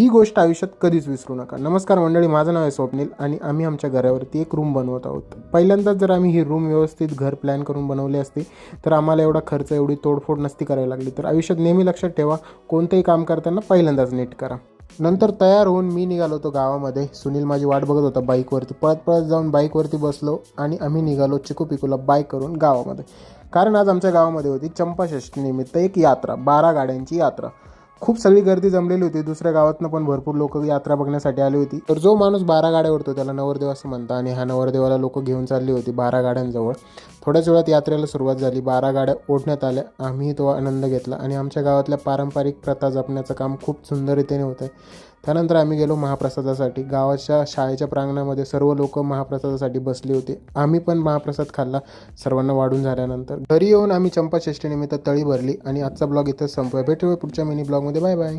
ही गोष्ट आयुष्यात कधीच विसरू नका. नमस्कार मंडळी, माझं नाव आहे स्वप्नील आणि आम्ही आमच्या घरावरती एक रूम बनवत आहोत. पहिल्यांदाच जर आम्ही ही रूम व्यवस्थित घर प्लॅन करून बनवली असती तर आम्हाला एवढा खर्च, एवढी तोडफोड नसती करावी लागली. तर आयुष्यात नेहमी लक्षात ठेवा, कोणतंही काम करताना पहिल्यांदाच नीट करा. नंतर तयार होऊन मी निघालो होतो गावामध्ये. सुनील माझी वाट बघत होता बाईकवरती. पळत पळत जाऊन बाईकवरती बसलो आणि आम्ही निघालो चिकू पिकूला बाय करून गावामध्ये. कारण आज आमच्या गावामध्ये होती चंपाषष्ठीनिमित्त एक यात्रा, 12 गाड्यांची यात्रा. खूप सगळी गर्दी जमलेली होती. दुसऱ्या गावातनं पण भरपूर लोक यात्रा बघण्यासाठी आली होती. तर जो माणूस 12 गाड्या ओढतो त्याला नवरदेव असं म्हणतात आणि ह्या नवरदेवाला लोक घेऊन चालली होती 12 गाड्यांजवळ. थोड्याच वेळात यात्रेला सुरुवात झाली. 12 गाड्या ओढण्यात आल्या. आम्ही तो आनंद घेतला आणि आमच्या गावातल्या पारंपरिक प्रथा जपण्याचं काम खूप सुंदररीतीने होतं आहे. त्यानंतर आम्ही गेलो महाप्रसादासाठी. गावाच्या शाळेच्या प्रांगणामध्ये सर्व लोक महाप्रसादासाठी बसली होती. आम्ही पण महाप्रसाद खाल्ला. सर्वांना वाढून झाल्यानंतर घरी येऊन आम्ही चंपाषष्ठीनिमित्त तळी भरली आणि आजचा ब्लॉग इथंच संपूया. भेटूया पुढच्या मिनी ब्लॉगमध्ये. Bye bye.